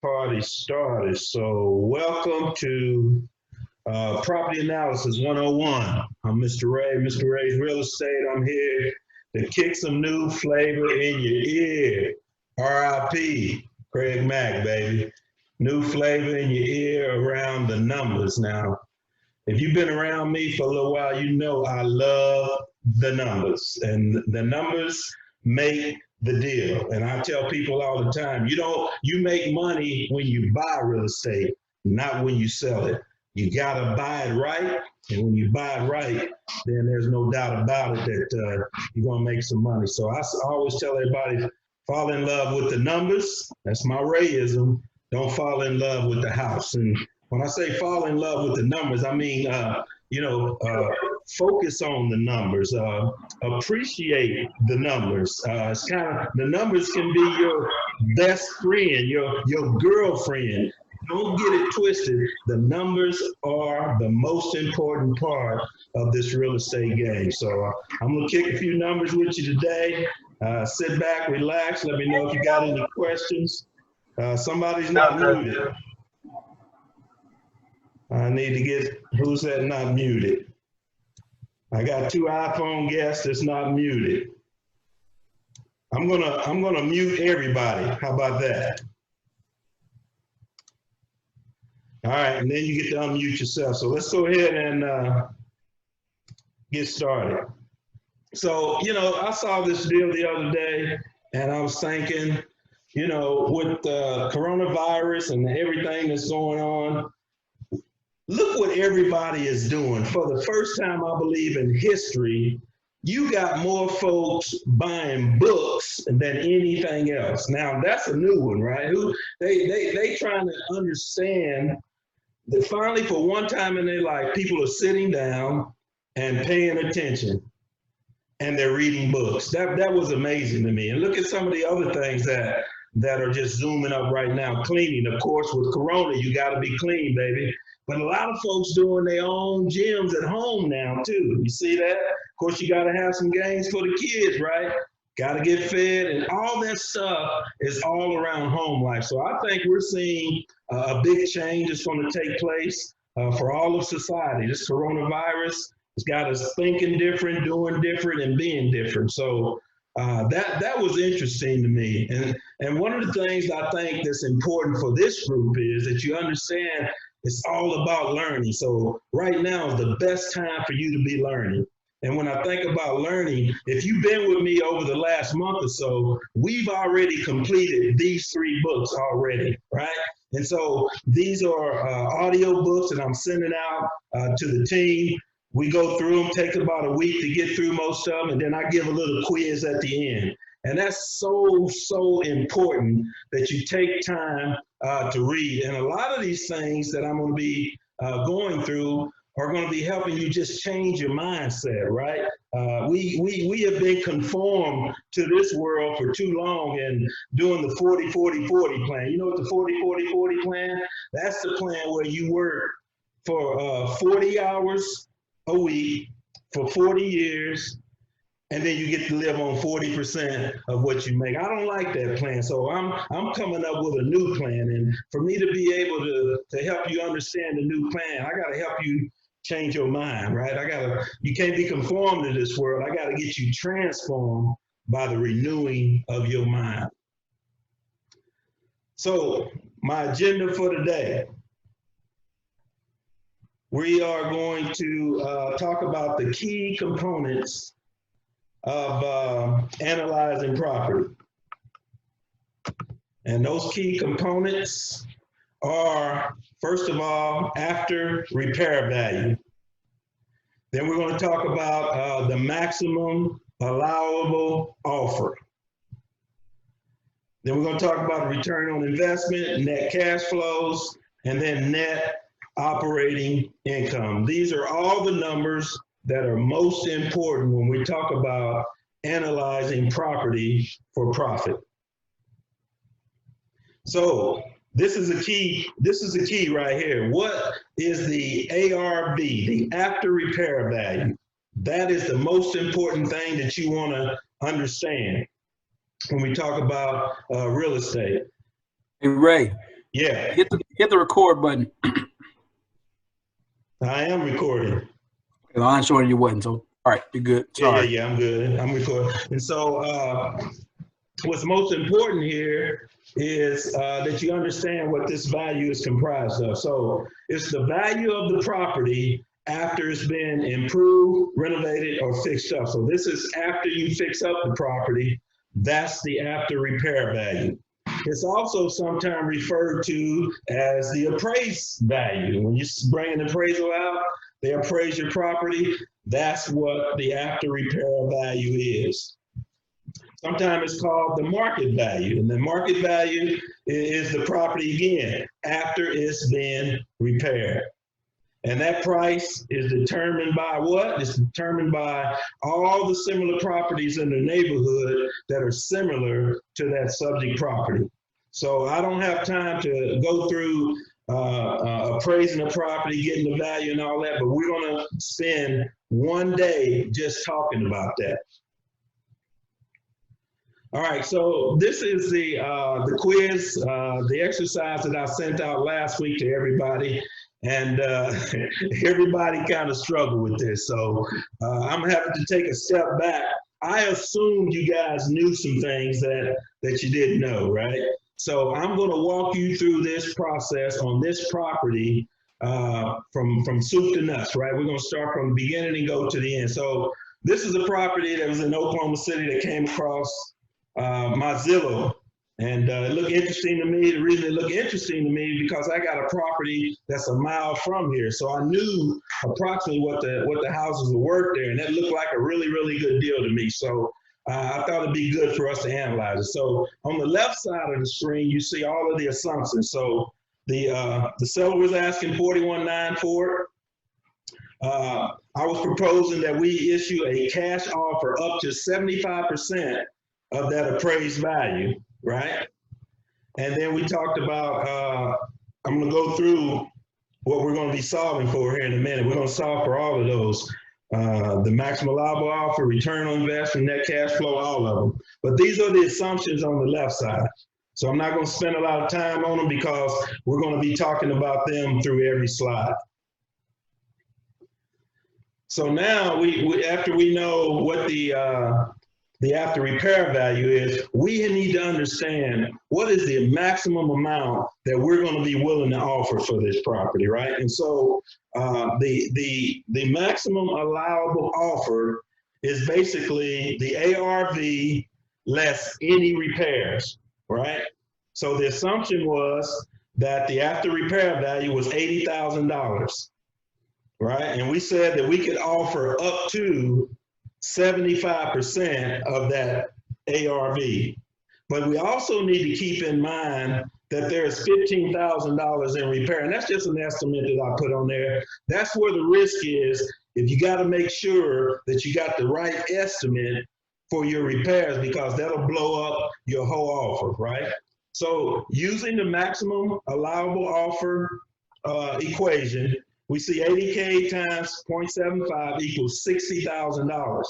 Party started. So welcome to Property Analysis 101. I'm Mr. Ray, Mr. Ray's Real Estate. I'm here to kick some new flavor in your ear. RIP, Craig Mack, baby. New flavor in your ear around the numbers. Now, if you've been around me for a little while, you know I love the numbers. And the numbers make the deal. And I tell people all the time, you make money when you buy real estate, not when you sell it. You gotta buy it right. And when you buy it right, then there's no doubt about it that you're gonna make some money. So I always tell everybody, fall in love with the numbers. That's my Rayism. Don't fall in love with the house. And when I say fall in love with the numbers, I mean, focus on the numbers, appreciate the numbers. It's kind of, the numbers can be your best friend, your girlfriend. Don't get it twisted. The numbers are the most important part of this real estate game. So I'm gonna kick a few numbers with you today. Sit back, relax. Let me know if you got any questions. Somebody's not muted. I need to get, who's that not muted? I got two iPhone guests that's not muted. I'm gonna mute everybody. How about that? All right, and then you get to unmute yourself. So let's go ahead and get started. So, I saw this deal the other day and I was thinking, with the coronavirus and everything that's going on, look what everybody is doing. For the first time, I believe, in history, you got more folks buying books than anything else. Now, that's a new one, right? They trying to understand that finally, for one time in their life, people are sitting down and paying attention, and they're reading books. That was amazing to me. And look at some of the other things that are just zooming up right now. Cleaning, of course, with Corona, you got to be clean, baby. But a lot of folks doing their own gyms at home now, too. You see that? Of course, you got to have some games for the kids, right? Got to get fed, and all that stuff is all around home life. So I think we're seeing a big change that's going to take place for all of society. This coronavirus has got us thinking different, doing different, and being different. So that was interesting to me. And one of the things I think that's important for this group is that you understand it's all about learning. So right now is the best time for you to be learning. And when I think about learning, if you've been with me over the last month or so, we've already completed these 3 books already, right? And so these are audio books that I'm sending out to the team. We go through them, take about a week to get through most of them, and then I give a little quiz at the end. And that's so important that you take time to read. And a lot of these things that I'm going to be going through are going to be helping you just change your mindset, right? We have been conformed to this world for too long and doing the 40-40-40 plan. You know what the 40-40-40 plan? That's the plan where you work for 40 hours a week for 40 years, and then you get to live on 40% of what you make. I don't like that plan, so I'm coming up with a new plan. And for me to be able to help you understand the new plan, I got to help you change your mind, right? You can't be conformed to this world. I got to get you transformed by the renewing of your mind. So my agenda for today, we are going to talk about the key components of analyzing property. And those key components are, first of all, after repair value. Then we're going to talk about the maximum allowable offer. Then we're going to talk about return on investment, net cash flows, and then net operating income. These are all the numbers that are most important when we talk about analyzing property for profit. So this is a key right here. What is the ARV, the after repair value? That is the most important thing that you want to understand when we talk about real estate. Hey, Ray, Yeah, Hit the record button. I am recording. I'm showing you wasn't, so all right, you're good. Sorry. Yeah, I'm good. I'm recording. And so what's most important here is that you understand what this value is comprised of. So it's the value of the property after it's been improved, renovated, or fixed up. So this is after you fix up the property. That's the after repair value. It's also sometimes referred to as the appraised value. When you bring an appraisal out, they appraise your property. That's what the after repair value is. Sometimes it's called the market value, and the market value is the property again after it's been repaired. And that price is determined by what? It's determined by all the similar properties in the neighborhood that are similar to that subject property. So I don't have time to go through appraising the property, getting the value and all that, but we're gonna spend one day just talking about that. All right, so this is the quiz, the exercise that I sent out last week to everybody, and everybody kind of struggled with this. So I'm having to take a step back. I assumed you guys knew some things that you didn't know, right? So I'm going to walk you through this process on this property from soup to nuts, right? We're going to start from the beginning and go to the end. So this is a property that was in Oklahoma City that came across my Zillow, and it looked interesting to me. The reason it looked interesting to me because I got a property that's a mile from here, so I knew approximately what the houses were worth there, and that looked like a really, really good deal to me. So I thought it'd be good for us to analyze it. So on the left side of the screen, you see all of the assumptions. So the seller was asking $41,900 for it. I was proposing that we issue a cash offer up to 75% of that appraised value, right? And then we talked about, I'm gonna go through what we're gonna be solving for here in a minute. We're gonna solve for all of those. The maximum allowable offer, return on investment, net cash flow, all of them. But these are the assumptions on the left side. So I'm not gonna spend a lot of time on them because we're gonna be talking about them through every slide. So now we after we know what the after repair value is, we need to understand what is the maximum amount that we're going to be willing to offer for this property, right? And so the maximum allowable offer is basically the ARV less any repairs, right? So the assumption was that the after repair value was $80,000, right? And we said that we could offer up to 75% of that ARV. But we also need to keep in mind that there's $15,000 in repair. And that's just an estimate that I put on there. That's where the risk is. If you got to make sure that you got the right estimate for your repairs, because that'll blow up your whole offer, right? So using the maximum allowable offer equation, we see 80K times 0.75 equals $60,000.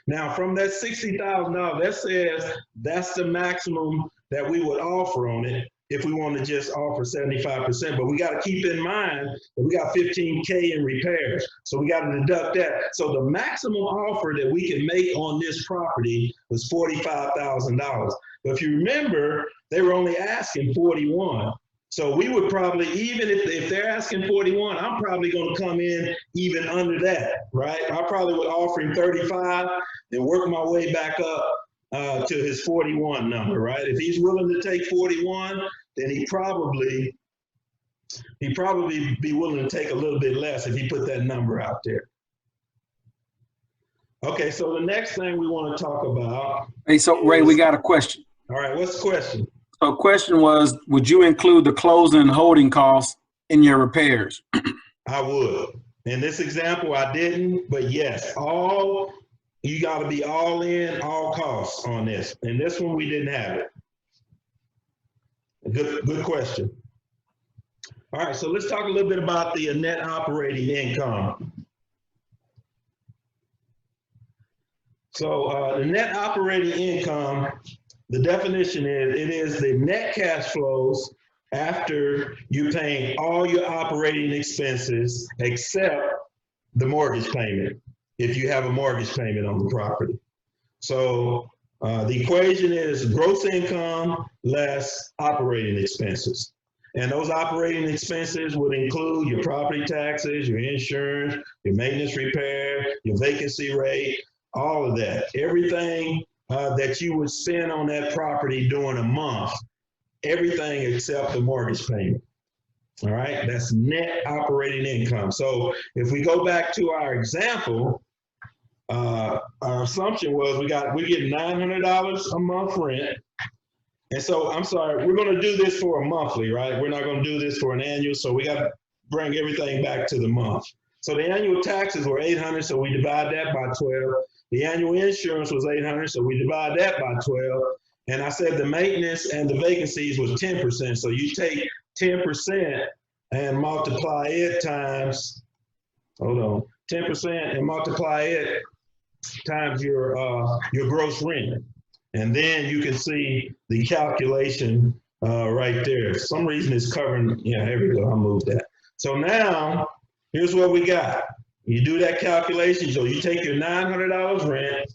Now, from that $60,000, that says that's the maximum that we would offer on it if we want to just offer 75%. But we got to keep in mind that we got 15K in repairs, so we got to deduct that. So the maximum offer that we can make on this property was $45,000. But if you remember, they were only asking 41. So we would probably, even if they're asking 41, I'm probably going to come in even under that, right? I probably would offer him 35 and work my way back up to his 41 number, right? If he's willing to take 41, then he'd probably be willing to take a little bit less if he put that number out there. Okay, so the next thing we want to talk about. Hey, so Ray, we got a question. All right, what's the question? So question was, would you include the closing and holding costs in your repairs? I would. In this example, I didn't, but yes, you got to be all in, all costs on this. And this one, we didn't have it. Good question. All right, so let's talk a little bit about the net operating income. So the net operating income, the definition is, it is the net cash flows after you're paying all your operating expenses except the mortgage payment, if you have a mortgage payment on the property. So the equation is gross income less operating expenses. And those operating expenses would include your property taxes, your insurance, your maintenance repair, your vacancy rate, all of that. Everything that you would spend on that property during a month, everything except the mortgage payment. All right, that's net operating income. So if we go back to our example, our assumption was we get $900 a month rent. And so, I'm sorry, we're going to do this for a monthly, right? We're not going to do this for an annual. So we got to bring everything back to the month. So the annual taxes were $800, so we divide that by 12. The annual insurance was $800, so we divide that by 12. And I said the maintenance and the vacancies was 10%. So you take 10% and multiply it times, hold on, 10% and multiply it times your gross rent. And then you can see the calculation right there. For some reason it's covering, yeah, here we go, I'll move that. So now, here's what we got. You do that calculation, so you take your $900 rent,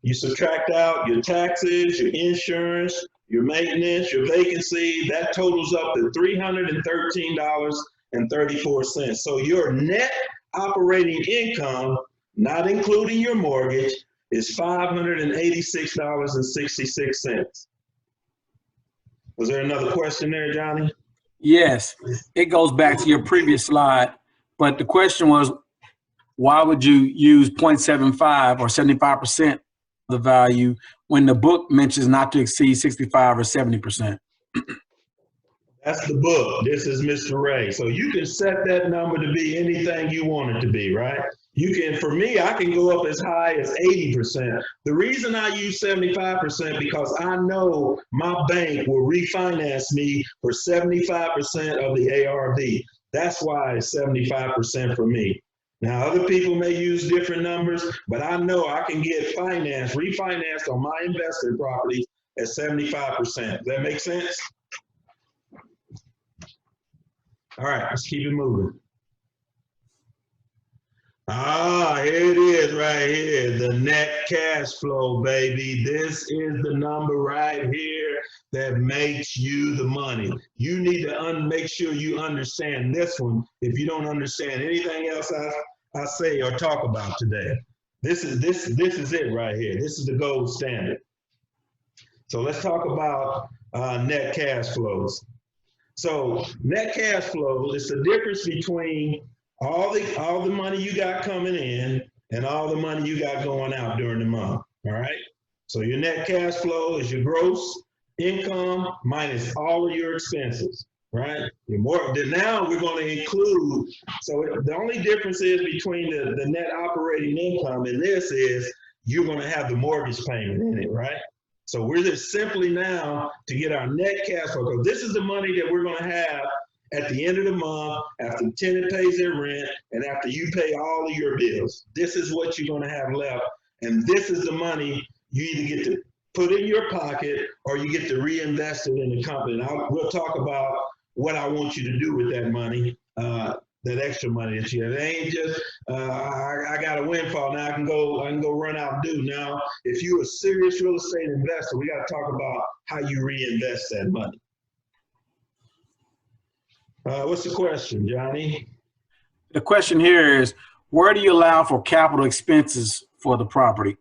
you subtract out your taxes, your insurance, your maintenance, your vacancy, that totals up to $313.34. So your net operating income, not including your mortgage, is $586.66. Was there another question there, Johnny? Yes, it goes back to your previous slide, but the question was, why would you use 0.75 or 75% of the value when the book mentions not to exceed 65 or 70%? That's the book. This is Mr. Ray. So you can set that number to be anything you want it to be, right? You can, for me, I can go up as high as 80%. The reason I use 75% because I know my bank will refinance me for 75% of the ARV. That's why it's 75% for me. Now, other people may use different numbers, but I know I can get refinanced on my investment property at 75%. Does that make sense? All right, let's keep it moving. Here it is right here, the net cash flow, baby. This is the number right here that makes you the money. You need to make sure you understand this one if you don't understand anything else I say or talk about today. This is it right here. This is the gold standard. So let's talk about net cash flows. So net cash flow is the difference between all the money you got coming in and all the money you got going out during the month. All right. So your net cash flow is your gross income minus all of your expenses. Right. Now we're going to include. So the only difference is between the net operating income and this is you're going to have the mortgage payment in it. Right. So we're just simply now to get our net cash flow, because this is the money that we're going to have at the end of the month after the tenant pays their rent and after you pay all of your bills. This is what you're going to have left. And this is the money you either get to put in your pocket or you get to reinvest it in the company. And we'll talk about what I want you to do with that money, that extra money that you have. It ain't just I got a windfall now. I can go run out and do. Now, if you're a serious real estate investor, we got to talk about how you reinvest that money. What's the question, Johnny? The question here is, where do you allow for capital expenses for the property?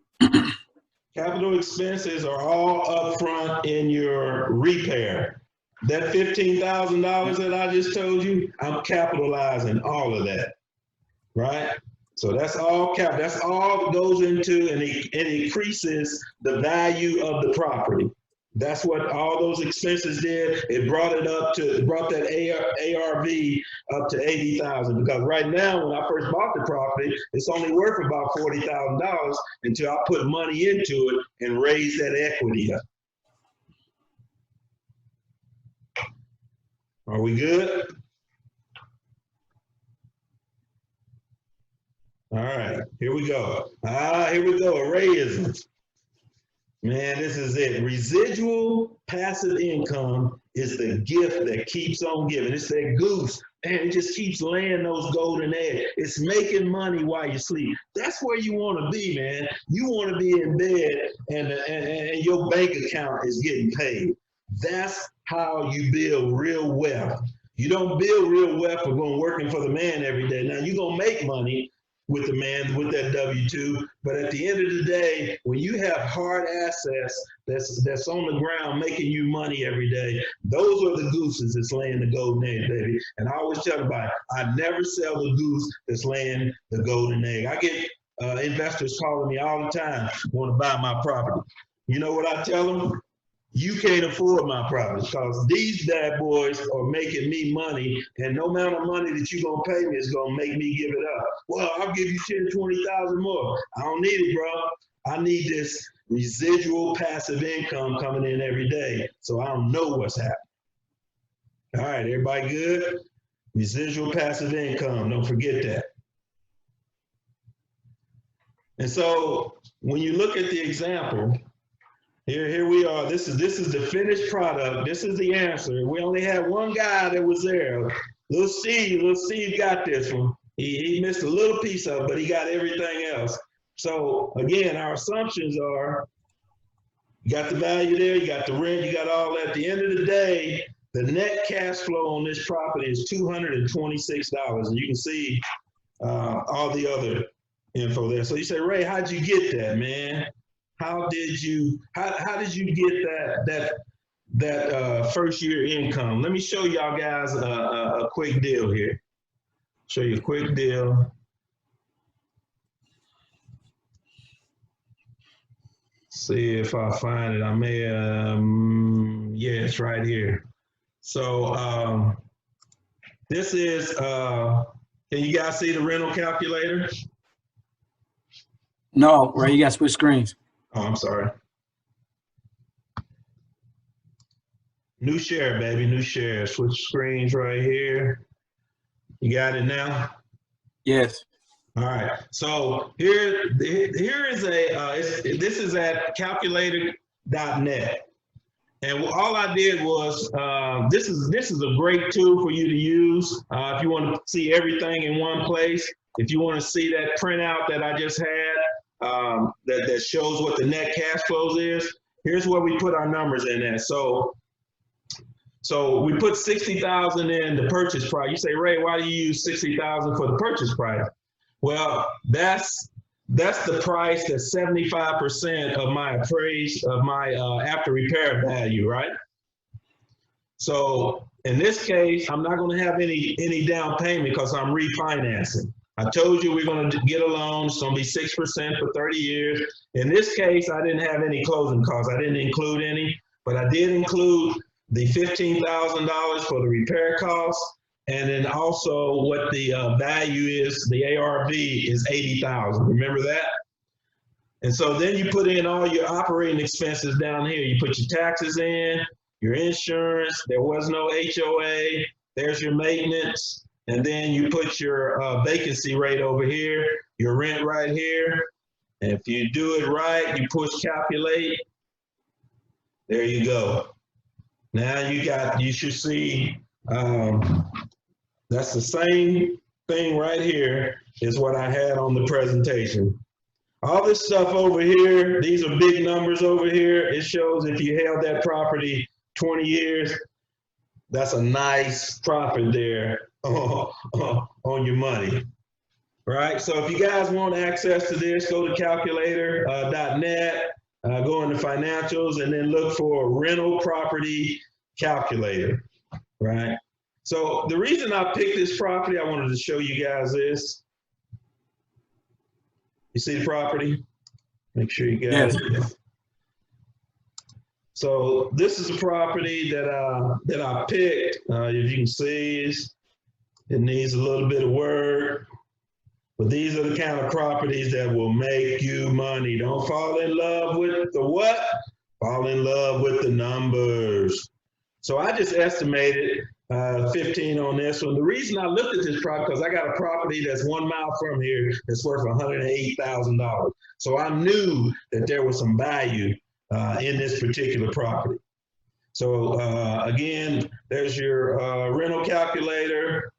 Capital expenses are all upfront in your repair. That $15,000 that I just told you, I'm capitalizing all of that, right? So that's all that's all that goes into, and it increases the value of the property. That's what all those expenses did. It brought that ARV up to 80,000, because right now when I first bought the property, it's only worth about $40,000 until I put money into it and raise that equity up. Are we good? All right, here we go. Here we go, arrayism. Man, this is it. Residual passive income is the gift that keeps on giving. It's that goose. And it just keeps laying those golden eggs. It's making money while you sleep. That's where you want to be, man. You want to be in bed and your bank account is getting paid. That's how you build real wealth. You don't build real wealth for going working for the man every day. Now, you're going to make money with the man, with that W-2. But at the end of the day, when you have hard assets that's on the ground making you money every day, those are the gooses that's laying the golden egg, baby. And I always tell everybody, I never sell the goose that's laying the golden egg. I get investors calling me all the time, want to buy my property. You know what I tell them? You can't afford my property because these bad boys are making me money, and no amount of money that you're going to pay me is going to make me give it up. Well, I'll give you 10, 20,000 more. I don't need it, bro. I need this residual passive income coming in every day so I don't know what's happening. All right, everybody good? Residual passive income, don't forget that. And so when you look at the example, here we are. This is the finished product. This is the answer. We only had one guy that was there. Little Steve got this one. He missed a little piece of it, but he got everything else. So again, our assumptions are, you got the value there, you got the rent, you got all that. At the end of the day, the net cash flow on this property is $226. And you can see all the other info there. So you say, Ray, how'd you get that, man? How did you get that first year income? Let me show y'all guys a quick deal here. Show you a quick deal. See if I find it. I may, yeah, it's right here. So this is, can you guys see the rental calculator? No, Ray, you got to switch screens. Oh, I'm sorry. New share, baby, new share. Switch screens right here. You got it now? Yes. All right. So here is this is at calculator.net. And all I did was, this is a great tool for you to use if you want to see everything in one place. If you want to see that printout that I just had, that shows what the net cash flows is. Here's where we put our numbers in at. So we put 60,000 in the purchase price. You say, Ray, why do you use 60,000 for the purchase price? Well, that's the price that's 75% of my after repair value, right? So in this case, I'm not going to have any down payment because I'm refinancing. I told you we're going to get a loan. It's going to be 6% for 30 years. In this case, I didn't have any closing costs. I didn't include any, but I did include the $15,000 for the repair costs. And then also what the value is, the ARV is 80,000. Remember that? And so then you put in all your operating expenses down here. You put your taxes in, your insurance. There was no HOA. There's your maintenance. And then you put your vacancy rate over here, your rent right here. And if you do it right, you push calculate. There you go. Now you should see, that's the same thing right here is what I had on the presentation. All this stuff over here, these are big numbers over here. It shows if you held that property 20 years, that's a nice profit there on your money, right? So if you guys want access to this, go to calculator.net, go into financials, and then look for rental property calculator, right? So the reason I picked this property, I wanted to show you guys this. You see the property? Make sure you got it. So this is a property that I picked. If you can see, it needs a little bit of work. But these are the kind of properties that will make you money. Don't fall in love with the what? Fall in love with the numbers. So I just estimated 15 on this one. The reason I looked at this property, because I got a property that's 1 mile from here that's worth $108,000. So I knew that there was some value in this particular property. So again, there's your rental calculator.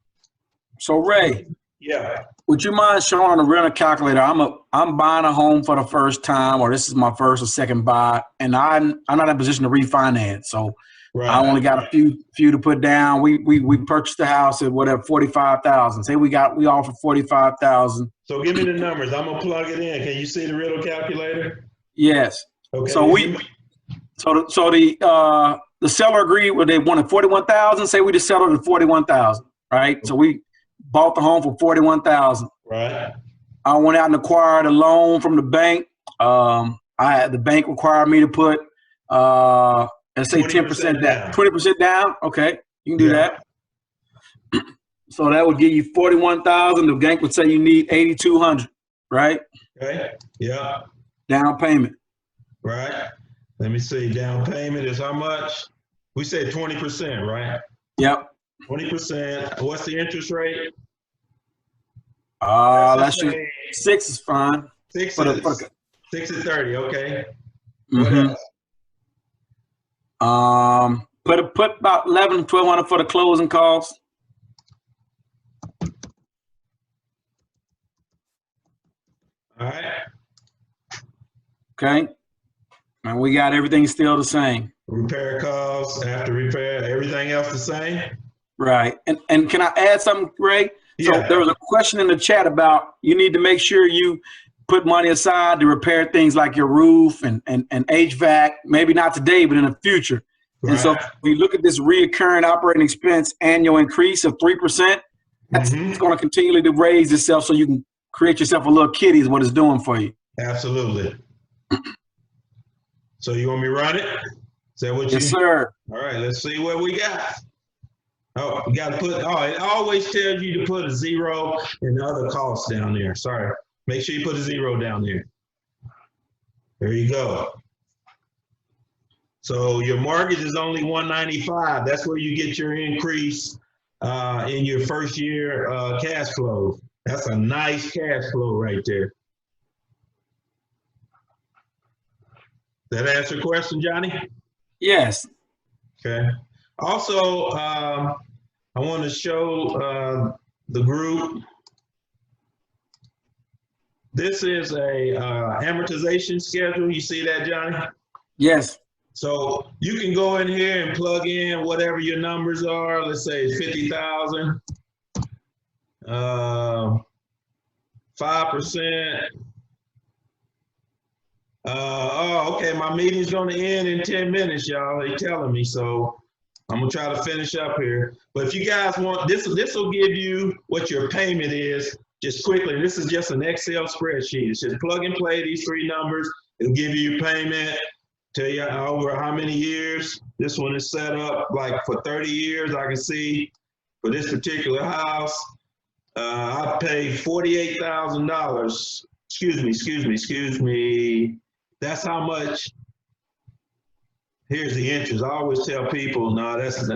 So Ray, Yeah. would you mind showing a rental calculator? I'm buying a home for the first time, or this is my first or second buy, and I'm not in a position to refinance. So Right. I only got a few to put down. We purchased the house at whatever, 45,000. Say we offer 45,000. So give me the numbers. I'm gonna plug it in. Can you see the rental calculator? Yes. Okay. So the seller agreed with, they wanted 41,000. Say we just settled at 41,000, right? So we bought the home for 41,000. Right. I went out and acquired a loan from the bank. The bank required me to put let's say 10% down. 20% down. Okay, you can do that. So that would give you 41,000. The bank would say you need 8,200, right? Okay. Yeah. Down payment. Right. Let me see. Down payment is how much? We said 20%, right? Yep. 20%. What's the interest rate? Let's just 6 is fine. 6 is 30. Okay. Mm-hmm. What else? Put about 1,100 to 1,200 for the closing costs. All right. Okay. And we got everything still the same. Repair costs, after repair, everything else the same? Right. And can I add something, Ray? So Yeah. there was a question in the chat about you need to make sure you put money aside to repair things like your roof and HVAC, maybe not today, but in the future. Right. And so if you look at this reoccurring operating expense annual increase of 3%, that's it's going to continually to raise itself, so you can create yourself a little kitty is what it's doing for you. Absolutely. So you want me to run it? Is that what you? Yes, sir. All right, let's see what we got. Oh, you got to put, it always tells you to put a 0 and the other costs down there. Sorry. Make sure you put a 0 down there. There you go. So your mortgage is only $195. That's where you get your increase in your first year cash flow. That's a nice cash flow right there. That answer your question, Johnny? Yes. Okay. Also, I want to show the group. This is a amortization schedule. You see that, Johnny? Yes. So you can go in here and plug in whatever your numbers are. Let's say it's 50,000, 5%. Oh, okay. My meeting's going to end in 10 minutes, y'all. They're telling me, so I'm gonna try to finish up here. But if you guys want this will give you what your payment is just quickly. This is just an Excel spreadsheet. It's just plug and play these 3 numbers. It'll give you your payment, tell you over how many years. This one is set up like for 30 years. I can see for this particular house, I paid $48,000. Excuse me. That's how much. Here's the interest. I always tell people, no, that's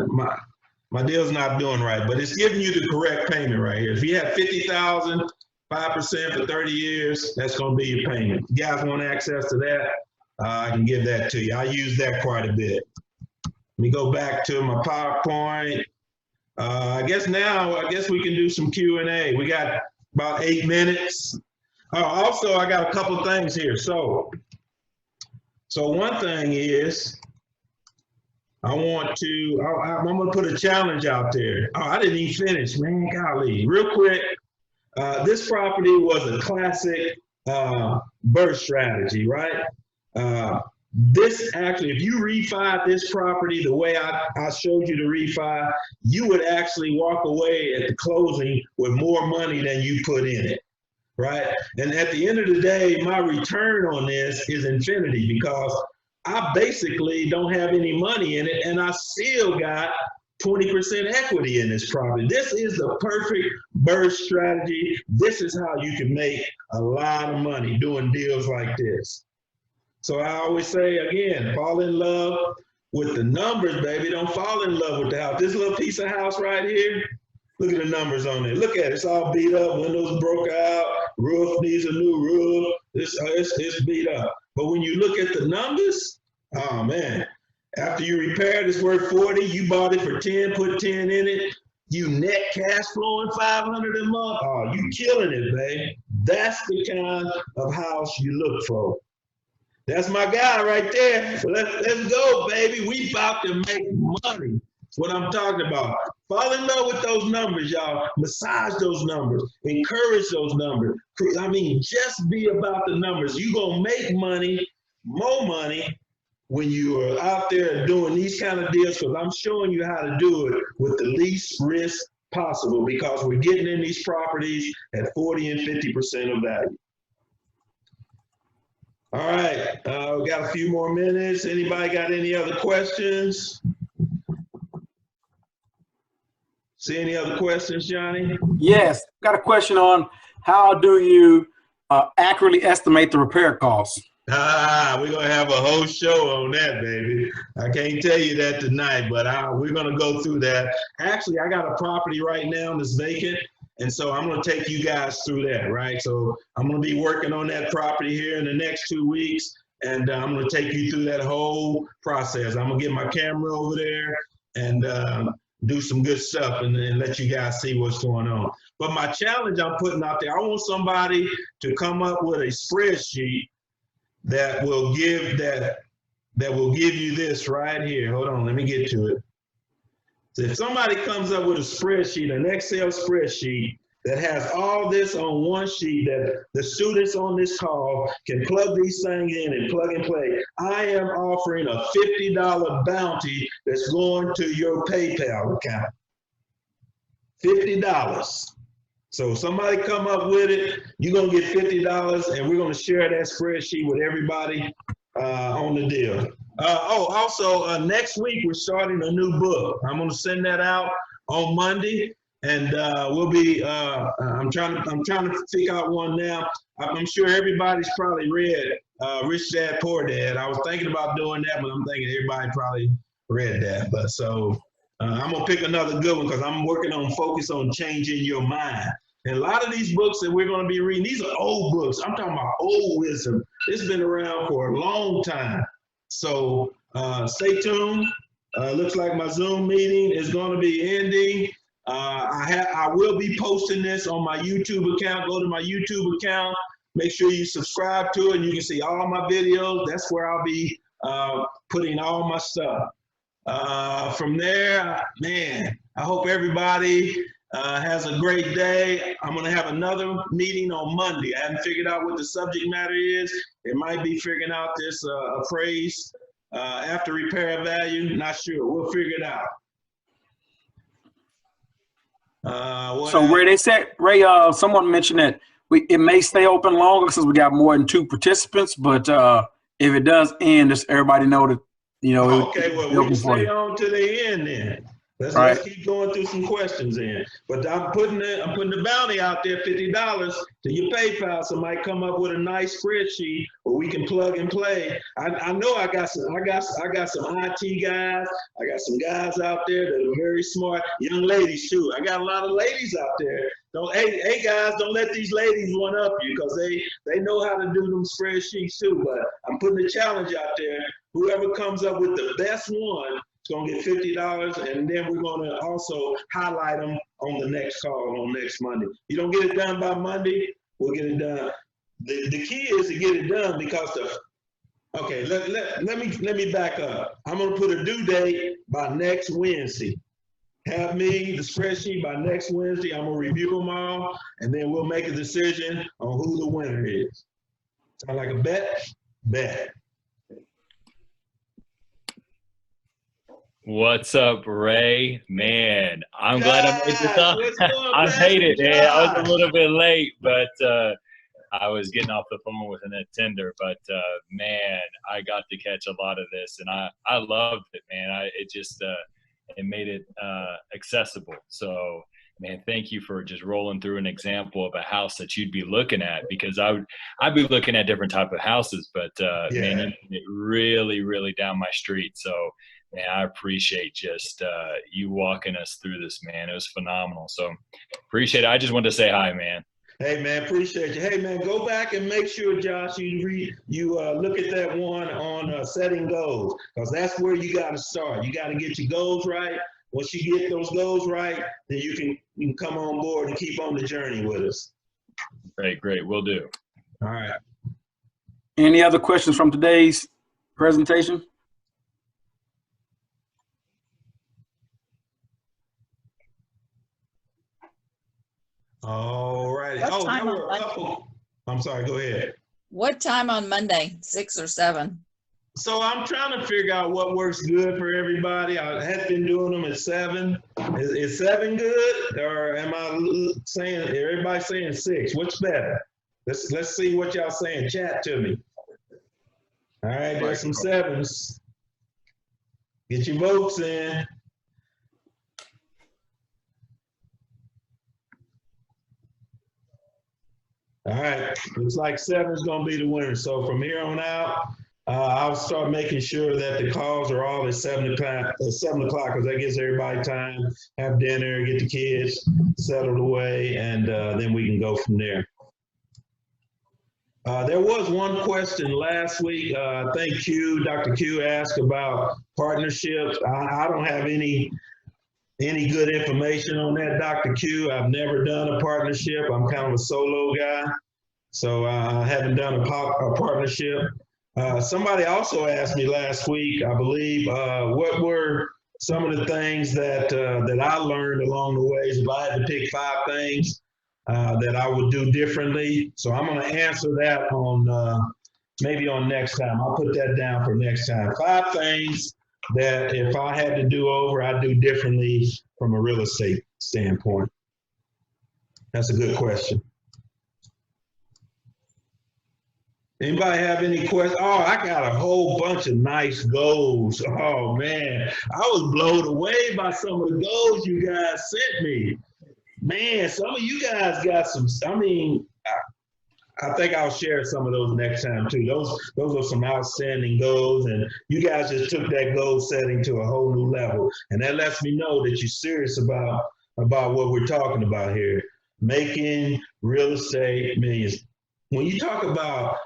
my deal's not doing right, but it's giving you the correct payment right here. If you have 50,000, 5% for 30 years, that's going to be your payment. If you guys want access to that, I can give that to you. I use that quite a bit. Let me go back to my PowerPoint. I guess we can do some Q&A. We got about 8 minutes. Also, I got a couple of things here. So one thing is, I'm going to put a challenge out there. Oh, I didn't even finish, man, golly. Real quick, this property was a classic burst strategy, right? This actually, if you refi this property the way I showed you to refi, you would actually walk away at the closing with more money than you put in it, right? And at the end of the day, my return on this is infinity because I basically don't have any money in it and I still got 20% equity in this property. This is the perfect burst strategy. This is how you can make a lot of money doing deals like this. So I always say, again, fall in love with the numbers, baby. Don't fall in love with the house. This little piece of house right here, look at the numbers on it. Look at it. It's all beat up. Windows broke out. Roof needs a new roof. It's beat up. But when you look at the numbers, Oh man. After you repaired, it's worth 40. You bought it for 10, put 10 in it. You net cash flowing 500 a month. Oh, you killing it, babe. That's the kind of house you look for. That's my guy right there. Let's go, baby. We about to make money. That's what I'm talking about. Fall in love with those numbers, y'all. Massage those numbers. Encourage those numbers. I mean, just be about the numbers. You're going to make money, more money, when you are out there doing these kind of deals, because I'm showing you how to do it with the least risk possible, because we're getting in these properties at 40 and 50% of value. All right, we got a few more minutes. Anybody got any other questions? See any other questions, Johnny? Yes, got a question on how do you accurately estimate the repair costs? We're gonna have a whole show on that, baby. I can't tell you that tonight, but we're gonna go through that. Actually, I got a property right now that's vacant, and so I'm gonna take you guys through that, right? So I'm gonna be working on that property here in the next 2 weeks, and I'm gonna take you through that whole process. I'm gonna get my camera over there and do some good stuff and let you guys see what's going on. But my challenge I'm putting out there, I want somebody to come up with a spreadsheet that will give you this right here. Hold on, let me get to it. So if somebody comes up with a spreadsheet, an Excel spreadsheet that has all this on one sheet that the students on this call can plug these things in and plug and play, I am offering a $50 bounty that's going to your PayPal account. $50. So somebody come up with it, you're gonna get $50, and we're gonna share that spreadsheet with everybody on the deal. Also, next week we're starting a new book. I'm gonna send that out on Monday, and we'll be. I'm trying to figure out one now. I'm sure everybody's probably read Rich Dad Poor Dad. I was thinking about doing that, but I'm thinking everybody probably read that. But so I'm gonna pick another good one because I'm working on focus on changing your mind. And a lot of these books that we're going to be reading, these are old books. I'm talking about old wisdom. It's been around for a long time. So stay tuned. Looks like my Zoom meeting is going to be ending. I will be posting this on my YouTube account. Go to my YouTube account. Make sure you subscribe to it, and you can see all my videos. That's where I'll be putting all my stuff. From there, man, I hope everybody has a great day. I'm going to have another meeting on Monday. I haven't figured out what the subject matter is. It might be figuring out this appraise after repair value. Not sure. We'll figure it out. So Ray, they said, Ray, someone mentioned that it may stay open longer since we got more than 2 participants, but if it does end, just everybody know that, you know. Okay, well, we can stay on to the end then. Let's keep going through some questions in. But I'm putting the bounty out there, $50 to your PayPal. Somebody come up with a nice spreadsheet where we can plug and play. I know I got some IT guys. I got some guys out there that are very smart, young ladies too. I got a lot of ladies out there. Hey guys, don't let these ladies one up you because they know how to do them spreadsheets too. But I'm putting a challenge out there. Whoever comes up with the best one, it's going to get $50, and then we're going to also highlight them on the next call on next Monday. You don't get it done by Monday, we'll get it done. The key is to get it done because okay, let me back up. I'm going to put a due date by next Wednesday. Have me the spreadsheet by next Wednesday. I'm going to review them all, and then we'll make a decision on who the winner is. Sound like a bet? Bet. What's up, Ray? Man, I'm glad I made this up. I made it, man. I was a little bit late, but I was getting off the phone with an attender. But man, I got to catch a lot of this, and I loved it, man. It made it accessible. So, man, thank you for just rolling through an example of a house that you'd be looking at, because I'd be looking at different type of houses, but man, you made it really, really down my street. So. Man, I appreciate just you walking us through this, man. It was phenomenal. So appreciate it. I just wanted to say hi, man. Hey man, appreciate you. Hey man, go back and make sure, Josh, you look at that one on setting goals, because that's where you got to start. You got to get your goals right. Once you get those goals right, then you can come on board and keep on the journey with us. Great, will do. All right. Any other questions from today's presentation? All right. What time on Monday? I'm sorry, go ahead. What time on Monday, 6 or 7? So I'm trying to figure out what works good for everybody. I had been doing them at 7. Is 7 good, or am I saying everybody saying 6? What's better? Let's see what y'all saying. Chat to me. All right, there's some 7s. Get your votes in. All right, looks like 7 is going to be the winner. So from here on out, I'll start making sure that the calls are all at 7 o'clock, because that gives everybody time, have dinner, get the kids settled away, and then we can go from there. There was one question last week. I think Dr. Q asked about partnerships. I don't have any good information on that, Dr. Q. I've never done a partnership. I'm kind of a solo guy, so I haven't done a partnership. Somebody also asked me last week, I believe, what were some of the things that I learned along the ways. If I had to pick 5 things that I would do differently. So I'm going to answer that on maybe on next time. I'll put that down for next time. 5 things that if I had to do over, I'd do differently from a real estate standpoint. That's a good question. Anybody have any questions? Oh, I got a whole bunch of nice goals. Oh man, I was blown away by some of the goals you guys sent me. Man, some of you guys got some, I mean, I think I'll share some of those next time too. Those are some outstanding goals, and you guys just took that goal setting to a whole new level. And that lets me know that you're serious about what we're talking about here, making real estate millions. When you talk about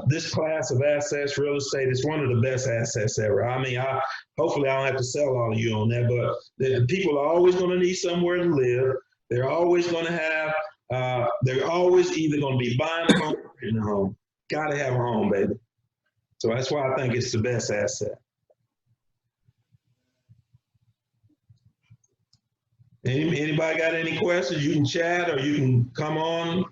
this class of assets, real estate is one of the best assets ever. I mean, hopefully I don't have to sell all of you on that, but people are always going to need somewhere to live. They're always going to have, they're always either going to be buying a home or renting a home. Got to have a home, baby. So that's why I think it's the best asset. Anybody got any questions? You can chat or you can come on.